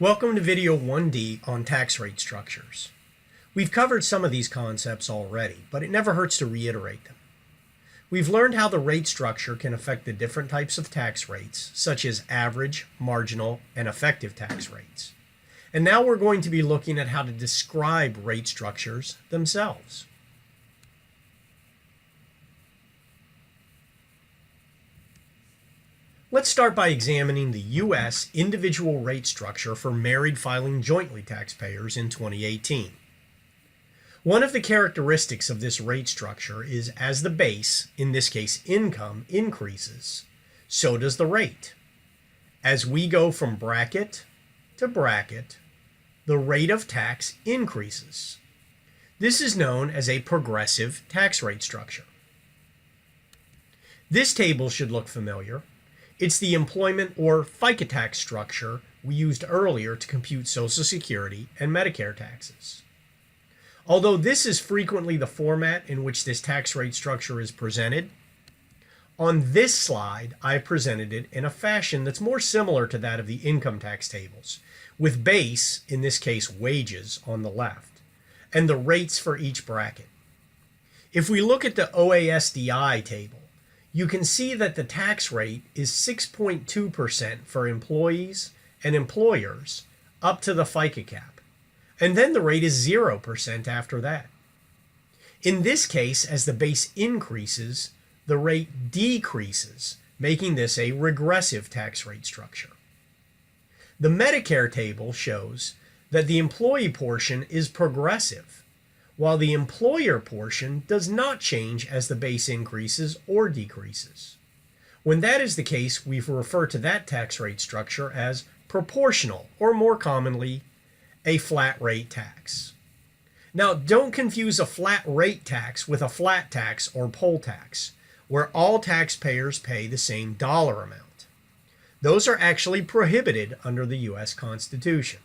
Welcome to video 1D on tax rate structures. We've covered some of these concepts already, but it never hurts to reiterate them. We've learned how the rate structure can affect the different types of tax rates, such as average, marginal, and effective tax rates. And now we're going to be looking at how to describe rate structures themselves. Let's start by examining the U.S. individual rate structure for married filing jointly taxpayers in 2018. One of the characteristics of this rate structure is as the base, in this case income, increases, so does the rate. As we go from bracket to bracket, the rate of tax increases. This is known as a progressive tax rate structure. This table should look familiar. It's the employment or FICA tax structure we used earlier to compute Social Security and Medicare taxes. Although this is frequently the format in which this tax rate structure is presented, on this slide I presented it in a fashion that's more similar to that of the income tax tables, with base, in this case wages, on the left, and the rates for each bracket. If we look at the OASDI table, you can see that the tax rate is 6.2% for employees and employers up to the FICA cap, and then the rate is 0% after that. In this case, as the base increases, the rate decreases, making this a regressive tax rate structure. The Medicare table shows that the employee portion is progressive, while the employer portion does not change as the base increases or decreases. When that is the case, we refer to that tax rate structure as proportional, or more commonly, a flat rate tax. Now, don't confuse a flat rate tax with a flat tax or poll tax, where all taxpayers pay the same dollar amount. Those are actually prohibited under the U.S. Constitution.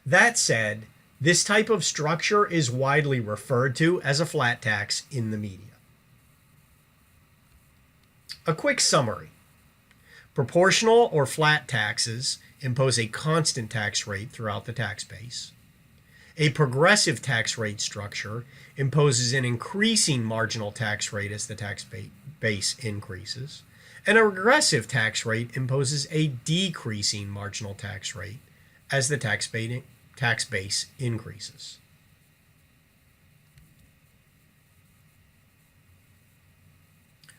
That said, this type of structure is widely referred to as a flat tax in the media. A quick summary. Proportional or flat taxes impose a constant tax rate throughout the tax base. A progressive tax rate structure imposes an increasing marginal tax rate as the tax base increases, and a regressive tax rate imposes a decreasing marginal tax rate as the tax base increases.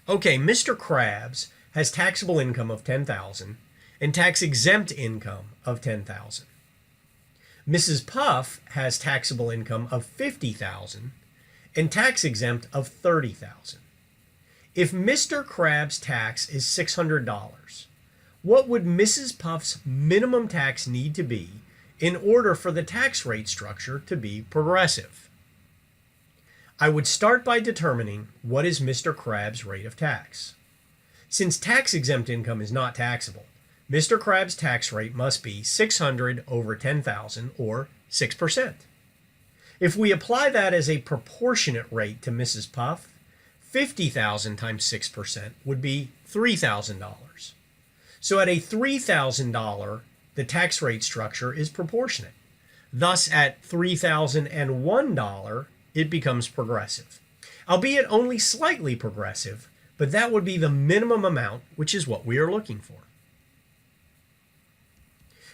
Okay, Mr. Krabs has taxable income of $10,000 and tax-exempt income of $10,000. Mrs. Puff has taxable income of $50,000 and tax-exempt of $30,000. If Mr. Krabs' tax is $600, what would Mrs. Puff's minimum tax need to be in order for the tax rate structure to be progressive? I would start by determining what is Mr. Krabs' rate of tax. Since tax-exempt income is not taxable, Mr. Krabs' tax rate must be $600 over $10,000, or 6%. If we apply that as a proportionate rate to Mrs. Puff, $50,000 times 6% would be $3,000. So at a $3,000, the tax rate structure is proportionate. Thus, at $3,001, it becomes progressive. Albeit only slightly progressive, but that would be the minimum amount, which is what we are looking for.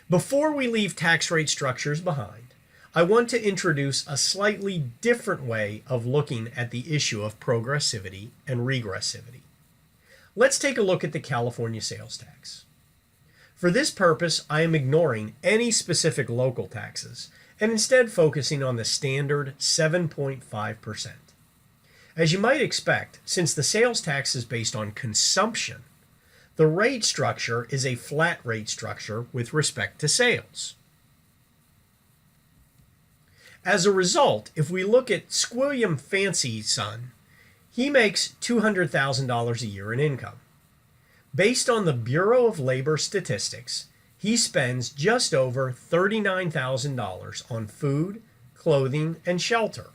Before we leave tax rate structures behind, I want to introduce a slightly different way of looking at the issue of progressivity and regressivity. Let's take a look at the California sales tax. For this purpose, I am ignoring any specific local taxes and instead focusing on the standard 7.5%. As you might expect, since the sales tax is based on consumption, the rate structure is a flat rate structure with respect to sales. As a result, if we look at Squilliam Fancy's son, he makes $200,000 a year in income. Based on the Bureau of Labor Statistics, he spends just over $39,000 on food, clothing, and shelter.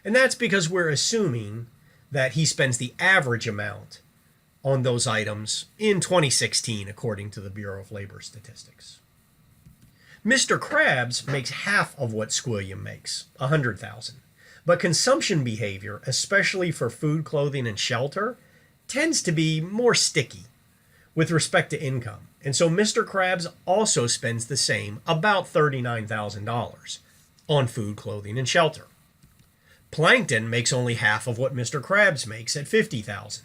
And that's because we're assuming that he spends the average amount on those items in 2016, according to the Bureau of Labor Statistics. Mr. Krabs makes half of what Squilliam makes, $100,000. But consumption behavior, especially for food, clothing, and shelter, tends to be more sticky with respect to income. And so Mr. Krabs also spends the same, about $39,000, on food, clothing, and shelter. Plankton makes only half of what Mr. Krabs makes at $50,000,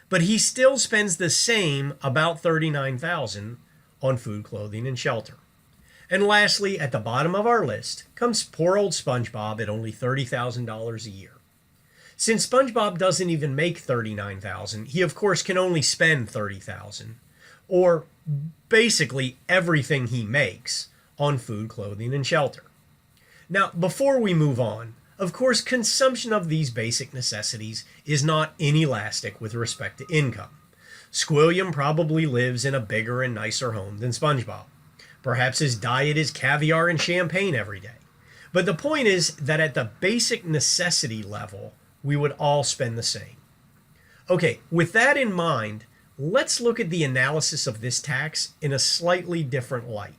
but he still spends the same, about $39,000, on food, clothing, and shelter. And lastly, at the bottom of our list comes poor old SpongeBob at only $30,000 a year. Since SpongeBob doesn't even make $39,000, he of course can only spend $30,000, or basically everything he makes, on food, clothing, and shelter. Now, before we move on, of course, consumption of these basic necessities is not inelastic with respect to income. Squilliam probably lives in a bigger and nicer home than SpongeBob. Perhaps his diet is caviar and champagne every day. But the point is that at the basic necessity level, we would all spend the same. Okay, with that in mind, let's look at the analysis of this tax in a slightly different light.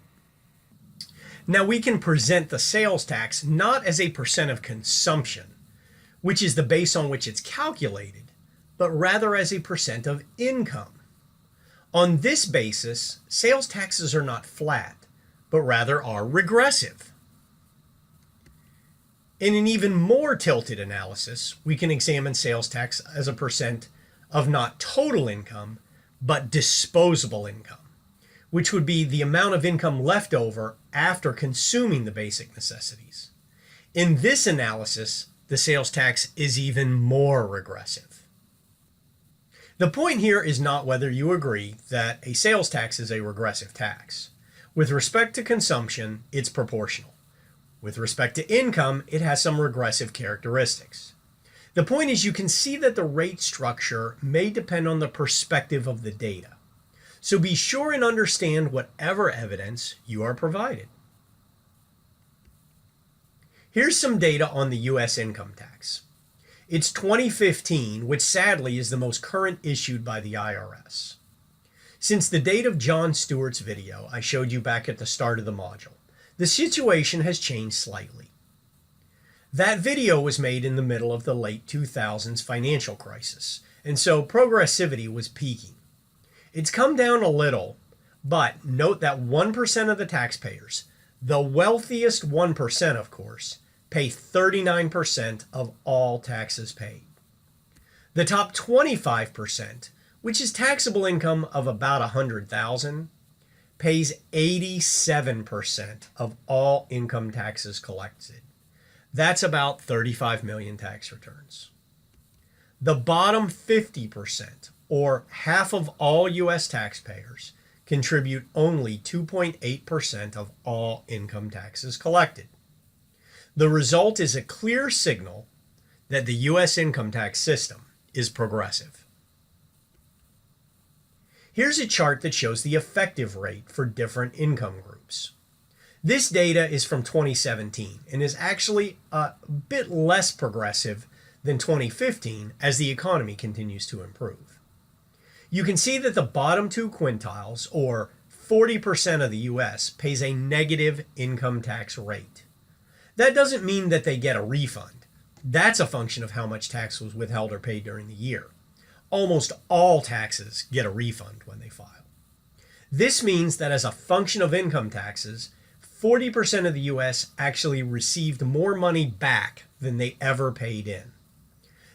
Now, we can present the sales tax not as a percent of consumption, which is the base on which it's calculated, but rather as a percent of income. On this basis, sales taxes are not flat, but rather are regressive. In an even more tilted analysis, we can examine sales tax as a percent of not total income, but disposable income, which would be the amount of income left over after consuming the basic necessities. In this analysis, the sales tax is even more regressive. The point here is not whether you agree that a sales tax is a regressive tax. With respect to consumption, it's proportional. With respect to income, it has some regressive characteristics. The point is you can see that the rate structure may depend on the perspective of the data. So be sure and understand whatever evidence you are provided. Here's some data on the U.S. income tax. It's 2015, which sadly is the most current issued by the IRS. Since the date of Jon Stewart's video I showed you back at the start of the module, the situation has changed slightly. That video was made in the middle of the late 2000s financial crisis, and so progressivity was peaking. It's come down a little, but note that 1% of the taxpayers, the wealthiest 1% of course, pay 39% of all taxes paid. The top 25%, which is taxable income of about $100,000, pays 87% of all income taxes collected. That's about 35 million tax returns. The bottom 50%, or half of all U.S. taxpayers, contribute only 2.8% of all income taxes collected. The result is a clear signal that the U.S. income tax system is progressive. Here's a chart that shows the effective rate for different income groups. This data is from 2017 and is actually a bit less progressive than 2015 as the economy continues to improve. You can see that the bottom two quintiles, or 40% of the U.S., pays a negative income tax rate. That doesn't mean that they get a refund. That's a function of how much tax was withheld or paid during the year. Almost all taxes get a refund when they file. This means that as a function of income taxes, 40% of the U.S. actually received more money back than they ever paid in.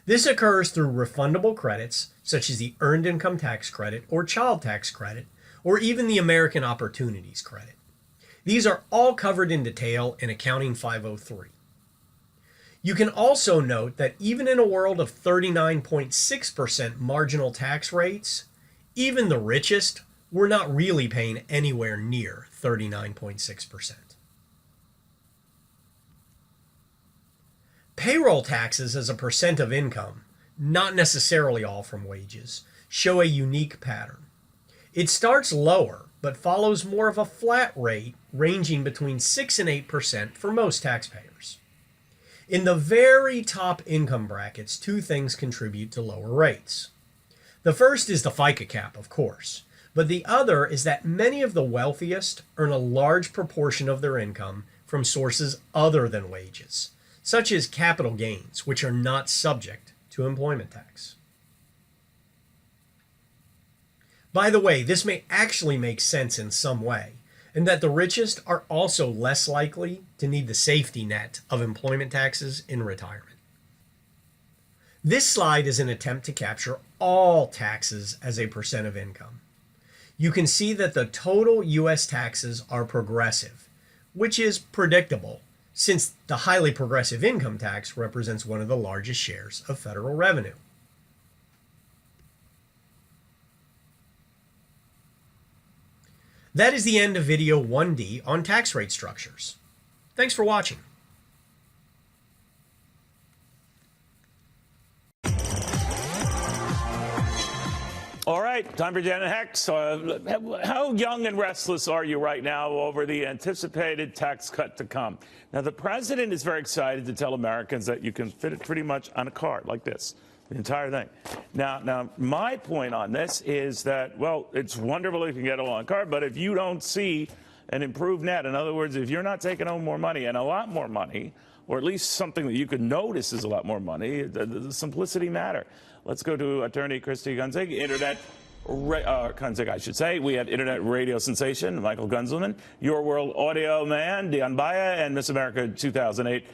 This occurs through refundable credits, such as the Earned Income Tax Credit or Child Tax Credit, or even the American Opportunities Credit. These are all covered in detail in Accounting 503. You can also note that even in a world of 39.6% marginal tax rates, even the richest were not really paying anywhere near 39.6%. Payroll taxes as a percent of income, not necessarily all from wages, show a unique pattern. It starts lower, but follows more of a flat rate ranging between 6 and 8% for most taxpayers. In the very top income brackets, two things contribute to lower rates. The first is the FICA cap, of course, But the other is that many of the wealthiest earn a large proportion of their income from sources other than wages, such as capital gains, which are not subject to employment tax. By the way, this may actually make sense in some way, in that the richest are also less likely to need the safety net of employment taxes in retirement. This slide is an attempt to capture all taxes as a percent of income. You can see that the total U.S. taxes are progressive, which is predictable since the highly progressive income tax represents one of the largest shares of federal revenue. That is the end of video 1D on tax rate structures. Thanks for watching. All right, time for Janet Hex. How young and restless are you right now over the anticipated tax cut to come? Now, the president is very excited to tell Americans that you can fit it pretty much on a card like this, the entire thing. Now, my point on this is that, well, it's wonderful if you can get a long card, but if you don't see an improved net, in other words, if you're not taking home more money and a lot more money, or at least something that you could notice is a lot more money, the simplicity matter. Let's go to Attorney Christy Gunzig, Gunzig, I should say. We have Internet radio sensation, Michael Gunzelman, Your World Audio Man, Dion Baya, and Miss America 2008,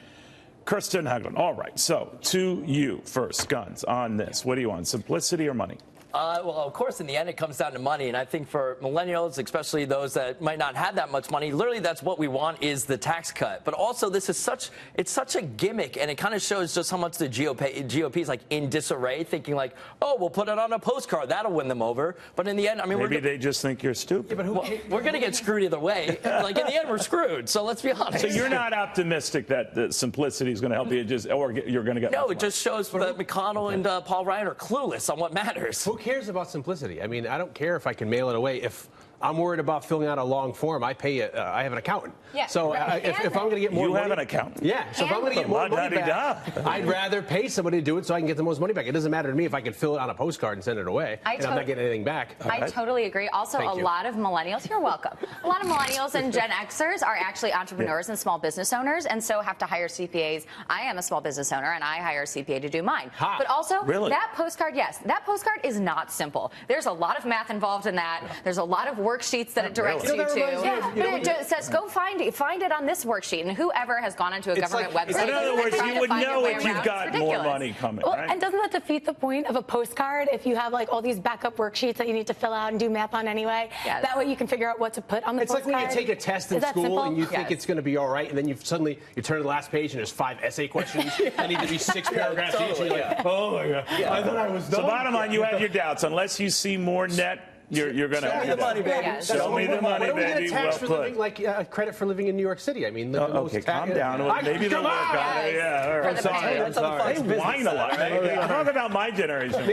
Kirsten Hagelin. All right, so to you first, Guns, on this. What do you want, simplicity or money? Well, of course, in the end, it comes down to money. And I think for millennials, especially those that might not have that much money, literally that's what we want is the tax cut. But also, this is it's such a gimmick, and it kind of shows just how much the GOP is like in disarray, thinking like, oh, we'll put it on a postcard. That'll win them over. But in the end, I mean, maybe they just think you're stupid. Yeah, but we're going to get screwed either way. Like, in the end, we're screwed. So let's be honest. So you're not optimistic that the simplicity is going to help you, or you're going to get no, it just shows that McConnell and Paul Ryan are clueless on what matters. Who cares about simplicity? I mean, I don't care if I can mail it away. If I'm worried about filling out a long form, I pay it. I have an accountant. Yeah, so if I'm going to get more money. You have an accountant? Yeah. So if I'm going to get more money back, I'd rather pay somebody to do it so I can get the most money back. It doesn't matter to me if I can fill it on a postcard and send it away, and I'm not getting anything back. I totally agree. Also, a lot of millennials, you're welcome. A lot of millennials and Gen Xers are actually entrepreneurs and small business owners, and so have to hire CPAs. I am a small business owner, and I hire a CPA to do mine. But also, that postcard, yes, that postcard is not simple. There's a lot of math involved in that. There's a lot of worksheets that it directs you to. Yeah, but it says go find it on this worksheet, and whoever has gone into a government website. In other words, you would know if you've got more money coming, well, right? And doesn't that defeat the point of a postcard if you have like all these backup worksheets that you need to fill out and do math on anyway? Yes. That way you can figure out what to put on the postcard. It's like when you take a test in school and you think it's going to be all right, and then you turn to the last page and there's 5 essay questions that need to be 6 paragraphs each, and you're like, oh my God, I thought I was done. So bottom line, you have your doubts. Unless you see more net, you're going to have the money, baby. Yeah. Show me the money, baby. Tax for living, like credit for living in New York City. I mean, okay, calm down. Maybe they'll work on it. Yeah, all right. I'm sorry. They whine a lot. Talk about my generation.